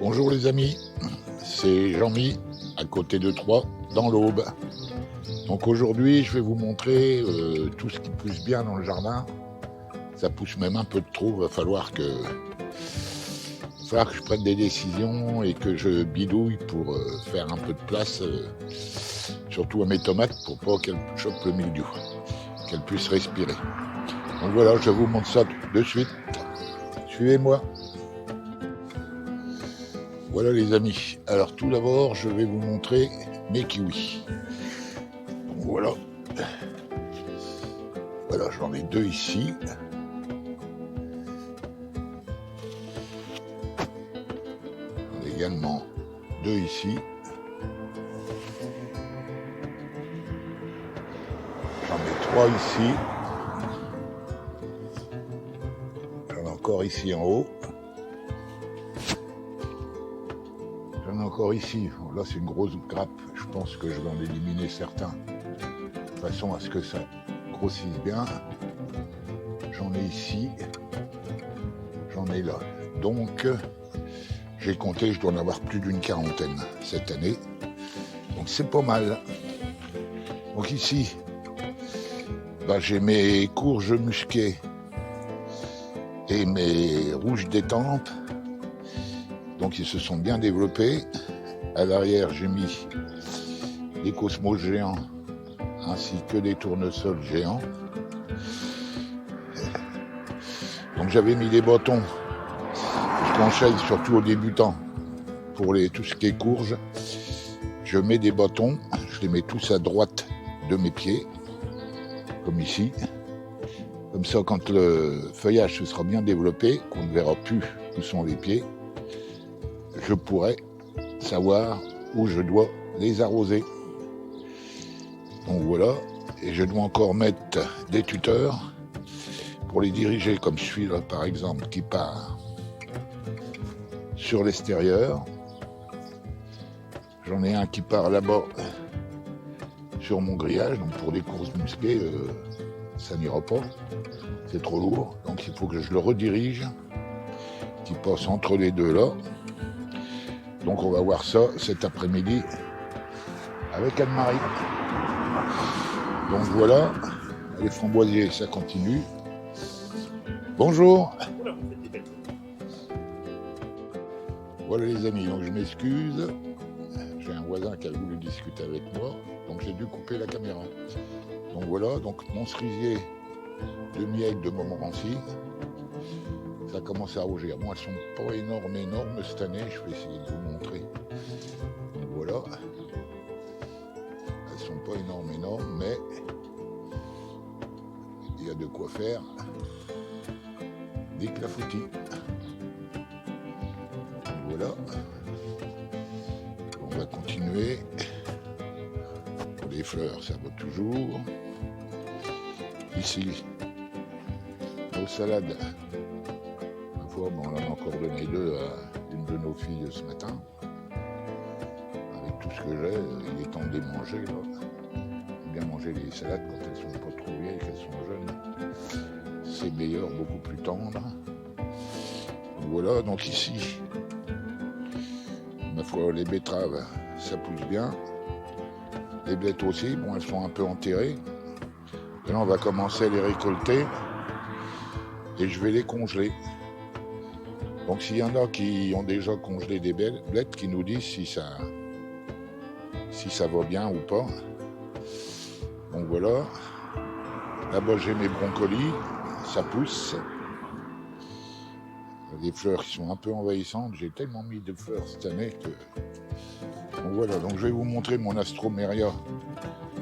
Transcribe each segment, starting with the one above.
Bonjour les amis, c'est Jean-Mi, à côté de Troyes, dans l'Aube. Donc aujourd'hui, je vais vous montrer tout ce qui pousse bien dans le jardin. Ça pousse même un peu de trop, va falloir que je prenne des décisions et que je bidouille pour faire un peu de place, surtout à mes tomates, pour pas qu'elles chopent le mildiou, qu'elles puissent respirer. Donc voilà, je vous montre ça de suite. Suivez-moi. Voilà les amis. Alors tout d'abord, je vais vous montrer mes kiwis. Donc voilà. Voilà, j'en ai deux ici. J'en ai également deux ici. J'en ai trois ici. J'en ai encore ici en haut. J'en ai encore ici. Bon, là, c'est une grosse grappe. Je pense que je vais en éliminer certains. De façon à ce que ça grossisse bien. J'en ai ici. J'en ai là. Donc, j'ai compté, je dois en avoir plus d'une quarantaine cette année. Donc, c'est pas mal. Donc ici, j'ai mes courges musquées et mes rouges d'étampes. Donc ils se sont bien développés. À l'arrière, j'ai mis des cosmos géants ainsi que des tournesols géants. Donc j'avais mis des bâtons. Je conseille surtout aux débutants pour tout ce qui est courge. Je mets des bâtons, je les mets tous à droite de mes pieds, comme ici. Comme ça, quand le feuillage se sera bien développé, qu'on ne verra plus où sont les pieds, je pourrai savoir où je dois les arroser. Donc voilà, et je dois encore mettre des tuteurs pour les diriger, comme celui-là par exemple, qui part sur l'extérieur. J'en ai un qui part là-bas sur mon grillage, donc pour des courses musquées, ça n'ira pas, c'est trop lourd, donc il faut que je le redirige, qui passe entre les deux là. Donc on va voir ça cet après-midi avec Anne-Marie. Donc voilà, les framboisiers, ça continue. Bonjour. Voilà les amis, donc je m'excuse. J'ai un voisin qui a voulu discuter avec moi, donc j'ai dû couper la caméra. Donc voilà, donc mon cerisier de miel de Montmorency, ça commence à rougir. Bon, elles sont pas énormes cette année, je vais essayer de vous montrer. Donc voilà, elles sont pas énormes, mais il y a de quoi faire des clafoutis. Voilà, on va continuer. Pour les fleurs, ça va toujours. Ici, nos salades. On en a encore donné deux à une de nos filles ce matin. Avec tout ce que j'ai, il est temps de les manger. Là. Bien manger les salades quand elles sont pas trop vieilles, qu'elles sont jeunes. C'est meilleur, beaucoup plus tendre. Donc voilà, donc ici, ma foi, les betteraves, ça pousse bien. Les blettes aussi, bon, elles sont un peu enterrées. Et là, on va commencer à les récolter et je vais les congeler. Donc s'il y en a qui ont déjà congelé des blettes, qui nous disent si ça va bien ou pas. Donc voilà. Là-bas j'ai mes brocolis, ça pousse. Les fleurs qui sont un peu envahissantes. J'ai tellement mis de fleurs cette année que... Donc voilà, donc je vais vous montrer mon Astromeria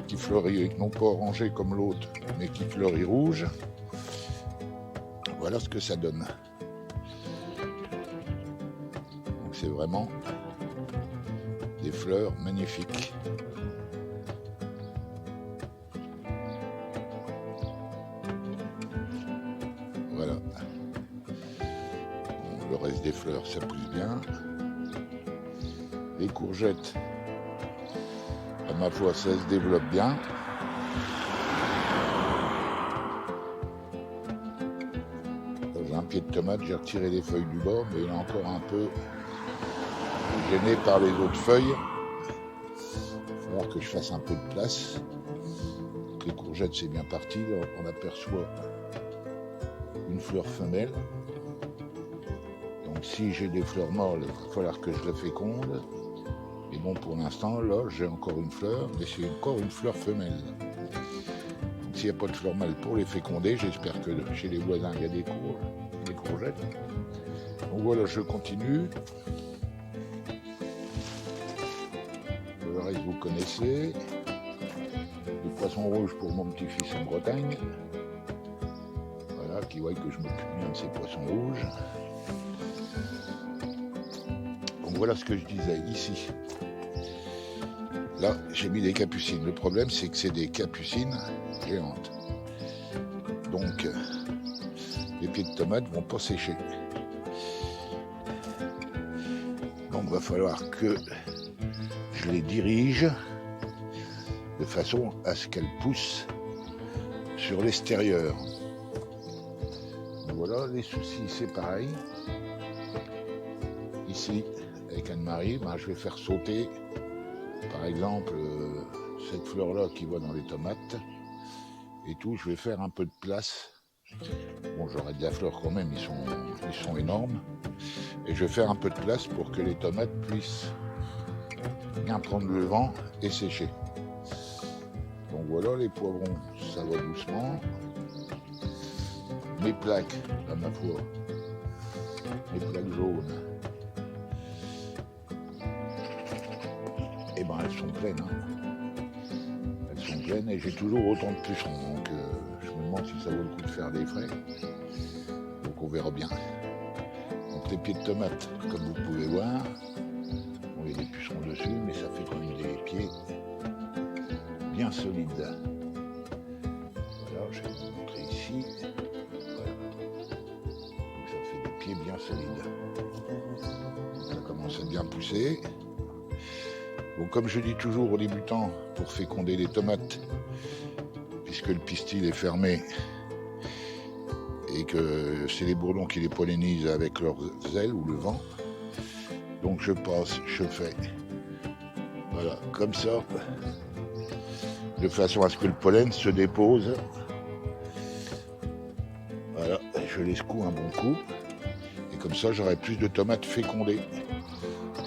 qui fleurit, non pas orangé comme l'autre, mais qui fleurit rouge. Voilà ce que ça donne. C'est vraiment des fleurs magnifiques. Voilà. Bon, le reste des fleurs, ça pousse bien. Les courgettes, à ma foi, ça se développe bien. J'ai un pied de tomate, j'ai retiré les feuilles du bas, mais il y en a encore un peu gêné par les autres feuilles. Il va falloir que je fasse un peu de place. Les courgettes, c'est bien parti. Là, on aperçoit une fleur femelle. Donc si j'ai des fleurs mâles, il va falloir que je la féconde. Et bon, pour l'instant, là, j'ai encore une fleur, mais c'est encore une fleur femelle. Donc s'il n'y a pas de fleurs mâles pour les féconder, j'espère que chez les voisins, il y a des courgettes. Donc voilà, je continue. Le reste, vous connaissez. Les poissons rouges pour mon petit-fils en Bretagne. Voilà, qui voit que je m'occupe bien de ces poissons rouges. Donc voilà ce que je disais ici. Là, j'ai mis des capucines. Le problème, c'est que c'est des capucines géantes. Donc, les pieds de tomates vont pas sécher. Donc, il va falloir que je les dirige de façon à ce qu'elles poussent sur l'extérieur. Voilà, les soucis, c'est pareil. Ici, avec Anne-Marie, je vais faire sauter, par exemple, cette fleur-là qui va dans les tomates. Et tout, je vais faire un peu de place. Bon, j'aurai de la fleur quand même, ils sont énormes. Et je vais faire un peu de place pour que les tomates puissent bien prendre le vent et sécher. Donc voilà, les poivrons, ça va doucement. Mes plaques, à ma foi, mes plaques jaunes, et ben elles sont pleines. Elles sont pleines et j'ai toujours autant de pucerons. Donc je me demande si ça vaut le coup de faire des frais. Donc on verra bien. Donc les pieds de tomates, comme vous pouvez voir, il y a des pucerons dessus, mais ça fait quand même des pieds bien solides. Voilà, je vais vous montrer ici. Voilà. Donc ça fait des pieds bien solides. Ça commence à bien pousser. Bon, comme je dis toujours aux débutants, pour féconder les tomates, puisque le pistil est fermé et que c'est les bourdons qui les pollinisent avec leurs ailes ou le vent, donc je fais, voilà, comme ça, de façon à ce que le pollen se dépose. Voilà, je les secoue un bon coup, et comme ça j'aurai plus de tomates fécondées.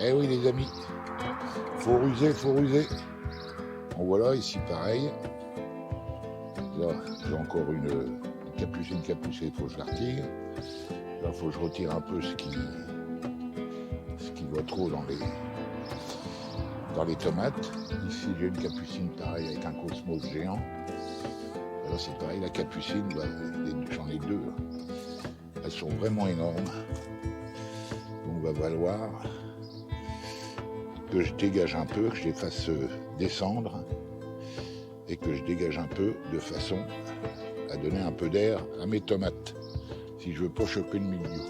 Eh oui les amis, faut ruser. Bon voilà, ici pareil. Là, j'ai encore une capucine qui a poussé, il faut que je la retire. Là, il faut que je retire un peu ce qui va trop dans les tomates. Ici, j'ai une capucine pareille avec un cosmos géant. Là, c'est pareil, la capucine, j'en ai deux. Elles sont vraiment énormes. Donc, il va falloir que je dégage un peu, que je les fasse descendre et que je dégage un peu de façon à donner un peu d'air à mes tomates si je veux pas choquer le milieu.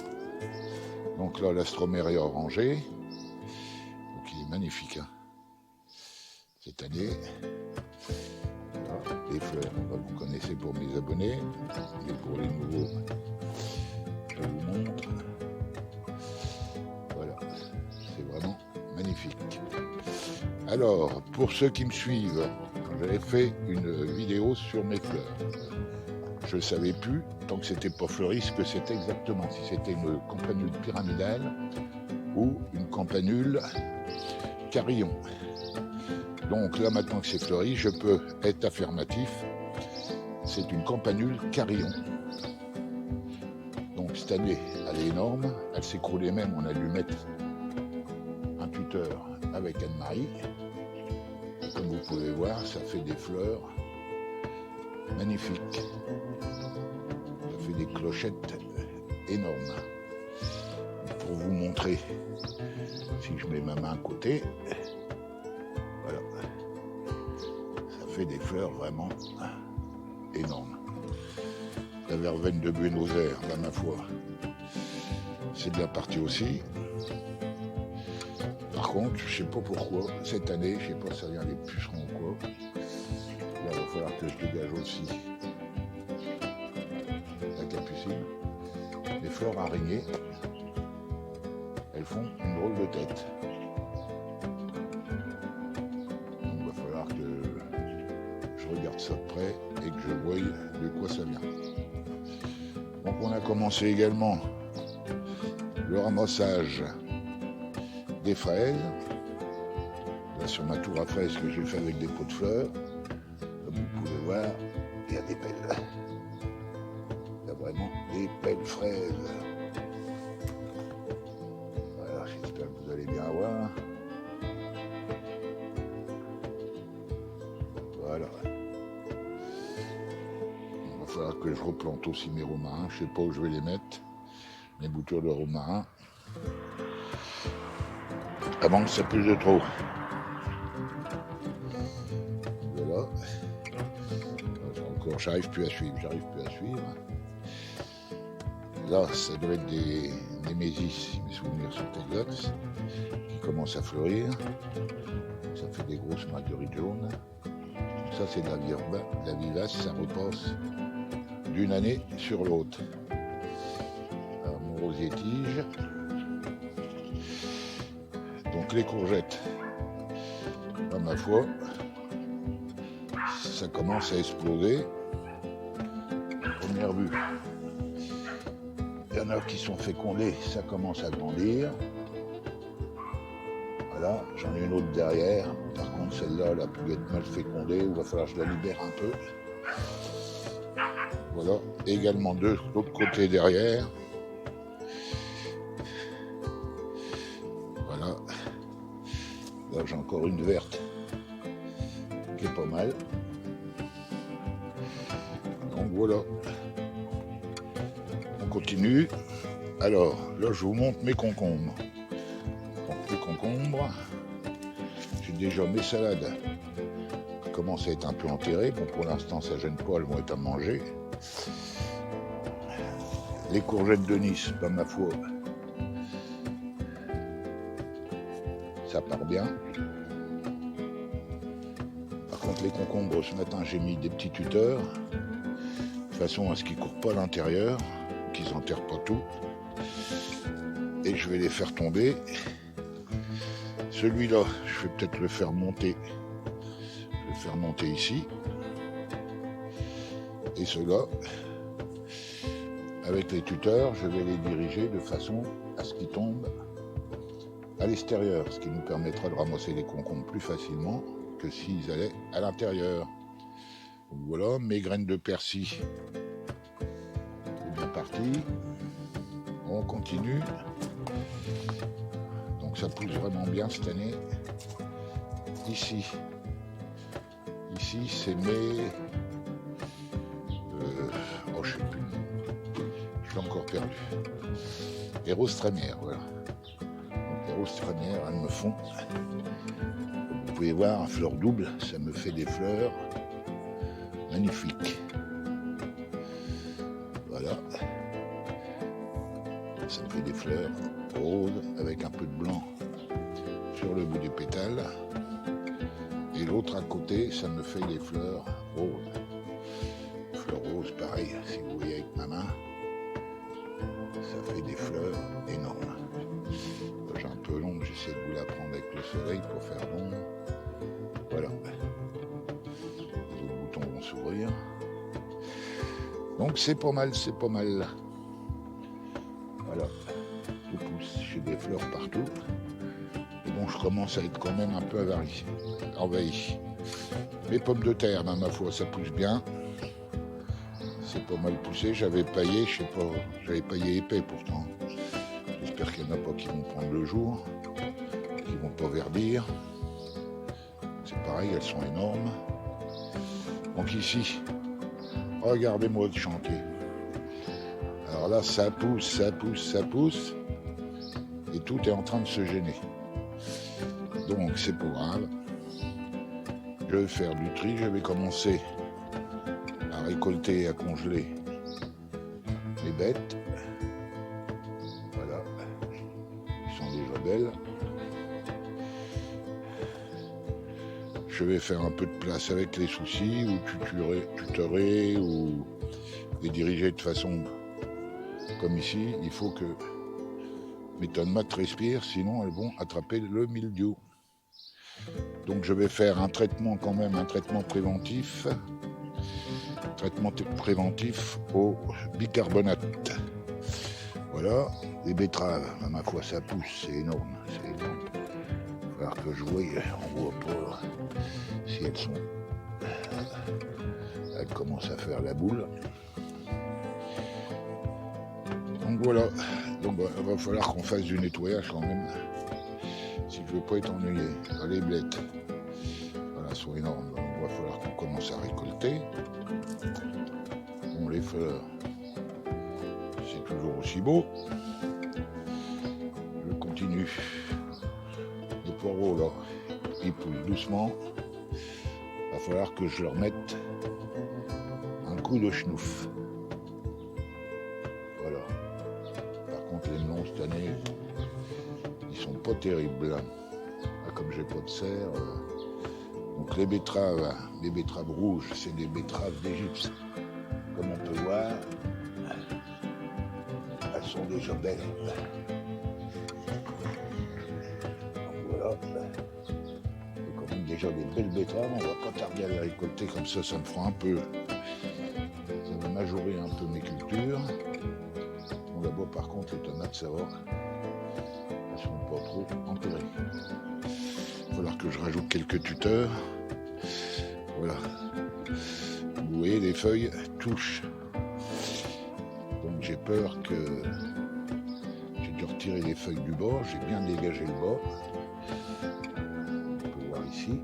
Donc là, l'astroméria orangé, donc il est magnifique cette année. Voilà, les fleurs, vous connaissez pour mes abonnés, mais pour les nouveaux, je vous montre. Voilà, c'est vraiment magnifique. Alors, pour ceux qui me suivent, j'avais fait une vidéo sur mes fleurs. Je ne savais plus, tant que c'était pas fleuri, ce que c'était exactement, si c'était une campanule pyramidale ou une campanule carillon. Donc là, maintenant que c'est fleuri, je peux être affirmatif, c'est une campanule carillon. Donc cette année, elle est énorme, elle s'écroulait même, on a dû mettre un tuteur avec Anne-Marie. Comme vous pouvez voir, ça fait des fleurs magnifiques. Ça fait des clochettes énormes. Pour vous montrer, si je mets ma main à côté, voilà, ça fait des fleurs vraiment énormes. La verveine de Buenos Aires, là, ma foi, c'est de la partie aussi. Par contre, je sais pas pourquoi, cette année, je sais pas si ça vient des pucerons ou quoi. Là, il va falloir que je dégage aussi la capucine. Les fleurs araignées, elles font une drôle de tête. mettre ça près et que je voie de quoi ça vient. Donc on a commencé également le ramassage des fraises. Là sur ma tour à fraises que j'ai fait avec des pots de fleurs, comme vous pouvez voir, il y a des pelles. Il y a vraiment des pelles fraises. Voilà, j'espère que vous allez bien voir. Voilà. Il va falloir que je replante aussi mes romarins. Je ne sais pas où je vais les mettre, mes boutures de romarin, avant que ça pousse de trop. Voilà. Encore, j'arrive plus à suivre. Là, ça doit être des mésis, si mes souvenirs sont exacts, qui commencent à fleurir. Ça fait des grosses marguerites jaunes. Ça, c'est de la vivace, ça repasse d'une année sur l'autre. Alors, mon rosier tige. Donc, les courgettes, à ma foi, ça commence à exploser. Première vue. Il y en a qui sont fécondés, ça commence à grandir. Voilà, j'en ai une autre derrière. Par contre, celle-là, elle a pu être mal fécondée. Il va falloir que je la libère un peu. Voilà, et également de l'autre côté derrière. Voilà. Là, j'ai encore une verte qui est pas mal. Donc voilà. On continue. Alors, là, je vous montre mes concombres. Donc, les concombres, j'ai déjà mes salades qui commencent à être un peu enterrées. Bon, pour l'instant, ça gêne pas, elles vont être à manger. Les courgettes de Nice, pas ma foi, ça part bien. Par contre, les concombres, ce matin, j'ai mis des petits tuteurs, de façon à ce qu'ils ne courent pas à l'intérieur, qu'ils n'enterrent pas tout. Et je vais les faire tomber. Celui-là, je vais peut-être le faire monter. Je vais le faire monter ici. Et ceux-là, avec les tuteurs, je vais les diriger de façon à ce qu'ils tombent à l'extérieur, ce qui nous permettra de ramasser les concombres plus facilement que s'ils allaient à l'intérieur. Donc voilà, mes graines de persil, c'est bien parti. On continue. Donc ça pousse vraiment bien cette année. Ici c'est mes... je sais plus. Je l'ai encore perdu. Les roses trémières, voilà. Donc les roses trémières, elles me font. Vous pouvez voir, un fleur double, ça me fait des fleurs magnifiques. Voilà. Ça me fait des fleurs roses avec un peu de blanc sur le bout du pétale. Et l'autre à côté, ça me fait des fleurs roses. Fleurs roses, pareil, si vous voyez avec ma main, ça fait des fleurs énormes. J'ai un peu l'ombre, j'essaie de vous la prendre avec le soleil pour faire l'ombre. Voilà. Les autres boutons vont s'ouvrir. Donc c'est pas mal. Voilà. Tout pousse, j'ai des fleurs partout. Et bon, je commence à être quand même un peu envahi. Les pommes de terre, ben, ma foi, ça pousse bien. C'est pas mal poussé, j'avais paillé, je sais pas, j'avais paillé épais pourtant. J'espère qu'il n'y en a pas qui vont prendre le jour, qui vont pas verdir. C'est pareil, elles sont énormes. Donc ici, regardez-moi le chantier. Alors là, ça pousse, et tout est en train de se gêner. Donc c'est pas grave. Je vais faire du tri, je vais commencer à récolter et à congeler les bêtes. Voilà, ils sont déjà belles. Je vais faire un peu de place avec les soucis, ou tutorer, ou les diriger de façon comme ici. Il faut que mes tomates respirent, sinon elles vont attraper le mildiou. Donc je vais faire un traitement préventif traitement préventif au bicarbonate. Voilà, les betteraves, à ma foi ça pousse, c'est énorme, c'est énorme. Il va falloir que je voie, on voit pas si elles sont... Elles commencent à faire la boule. Donc voilà, donc il va falloir qu'on fasse du nettoyage quand même, si je veux pas être ennuyé. Les blettes, voilà, sont énormes, donc il va falloir qu'on commence à récolter. Bon, les fleurs, c'est toujours aussi beau. Je continue. Les poireaux là, ils poussent doucement. Il va falloir que je leur mette un coup de schnouf. Voilà. Par contre, les melons cette année, ils sont pas terribles. Comme j'ai pas de serre. Donc les betteraves rouges, c'est des betteraves d'Égypte. Comme on peut voir, elles sont déjà belles. Donc voilà. C'est quand même déjà des belles betteraves. On va pas tarder à les récolter comme ça me fera un peu. Ça va majorer un peu mes cultures. Bon, là-bas par contre les tomates ça va. Elles sont pas trop enterrées. Il va falloir que je rajoute quelques tuteurs. Voilà. Vous voyez, les feuilles touchent. Donc j'ai peur que... J'ai dû retirer les feuilles du bas. J'ai bien dégagé le bas. On peut voir ici.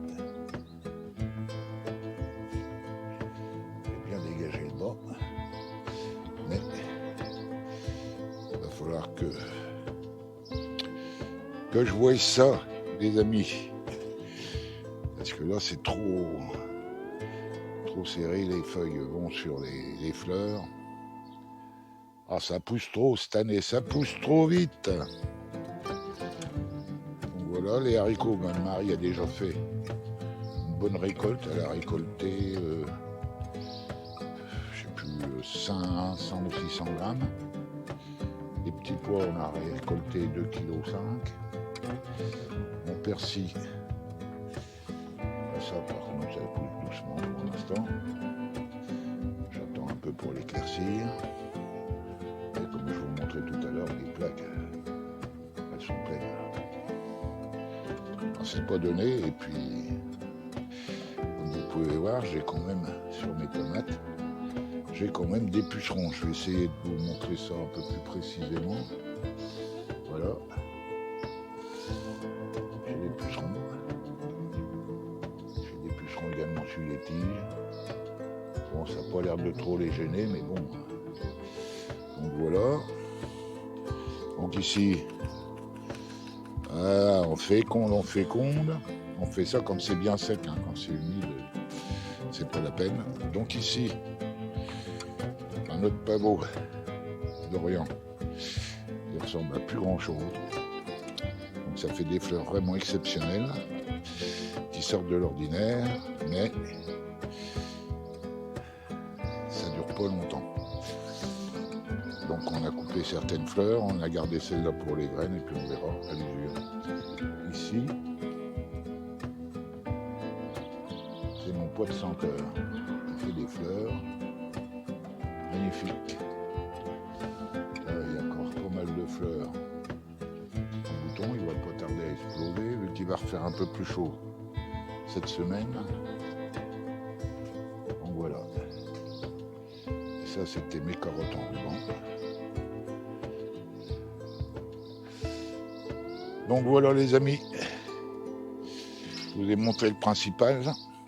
J'ai bien dégagé le bas. Mais il va falloir que je voie ça, les amis. Parce que là, c'est trop serré, les feuilles vont sur les fleurs. Ah, ça pousse trop cette année, ça pousse trop vite. Donc voilà, les haricots, Marie a déjà fait une bonne récolte. Elle a récolté, je sais plus, 100 ou 600 grammes. Les petits pois, on a récolté 2,5 kg. Mon persil, ça par contre ça pousse doucement pour l'instant. J'attends un peu pour l'éclaircir. Et comme je vous montrais tout à l'heure, les plaques, elles sont pleines. Alors, c'est pas donné, et puis comme vous pouvez voir, j'ai quand même sur mes tomates, j'ai quand même des pucerons. Je vais essayer de vous montrer ça un peu plus précisément. Voilà. J'ai des pucerons. J'ai des pucerons également sur les tiges. Bon, ça n'a pas l'air de trop les gêner, mais bon. Donc voilà. Donc ici, voilà, on féconde. On fait ça comme c'est bien sec, hein. Quand c'est humide, c'est pas la peine. Donc ici, un autre pavot d'Orient. Il ressemble à plus grand chose. Donc ça fait des fleurs vraiment exceptionnelles qui sortent de l'ordinaire, mais ça dure pas longtemps. Donc on a coupé certaines fleurs, on a gardé celle-là pour les graines et puis on verra à l'usure. Ici, c'est mon pot de senteur qui fait des fleurs magnifiques. Là, il y a encore pas mal de fleurs en bouton, il va pas tarder à exploser vu qu'il va refaire un peu plus chaud cette semaine. Donc voilà. Et ça, c'était mes carottes en ruban. Donc voilà les amis, je vous ai montré le principal.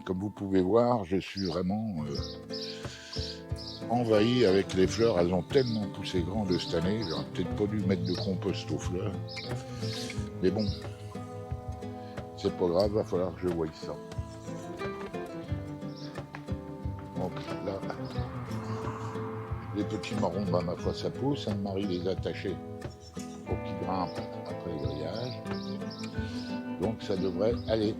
Comme vous pouvez voir, je suis vraiment envahi avec les fleurs. Elles ont tellement poussé grandes cette année, j'aurais peut-être pas dû mettre de compost aux fleurs. Mais bon, c'est pas grave, va falloir que je voie ça. Donc là, les petits marrons, bah, ma foi ça pousse. Anne-Marie les a attachés pour qu'ils grimpent après le grillage. Donc ça devrait aller.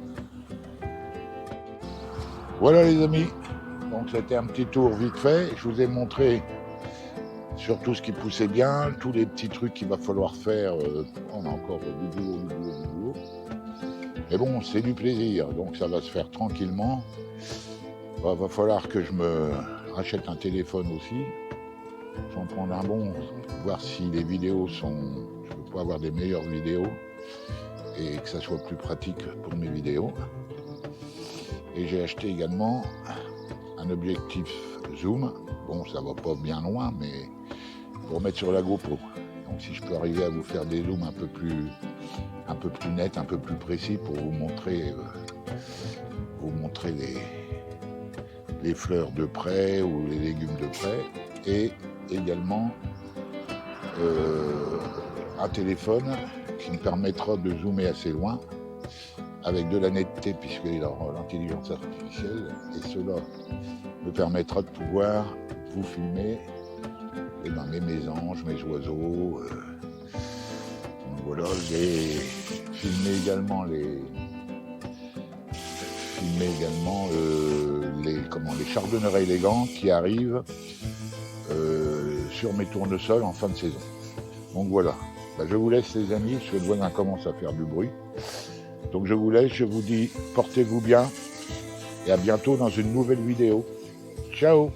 Voilà les amis, donc c'était un petit tour vite fait. Je vous ai montré surtout ce qui poussait bien, tous les petits trucs qu'il va falloir faire. On a encore du boulot. Mais bon, c'est du plaisir, donc ça va se faire tranquillement. Va falloir que je me rachète un téléphone aussi, j'en prends un bon, voir si les vidéos sont... Je peux pas avoir des meilleures vidéos et que ça soit plus pratique pour mes vidéos. Et j'ai acheté également un objectif zoom. Bon, ça va pas bien loin, mais pour mettre sur la GoPro. Donc si je peux arriver à vous faire des zooms un peu plus nets, un peu plus précis pour vous montrer les fleurs de près ou les légumes de près, et également un téléphone qui me permettra de zoomer assez loin avec de la netteté puisque l'intelligence artificielle, et cela me permettra de pouvoir vous filmer mes mésanges, mes oiseaux. Donc voilà, j'ai filmé également les chardonnerets élégants qui arrivent sur mes tournesols en fin de saison. Donc voilà, je vous laisse les amis, parce que le voisin commence à faire du bruit. Donc je vous laisse, je vous dis portez-vous bien et à bientôt dans une nouvelle vidéo. Ciao!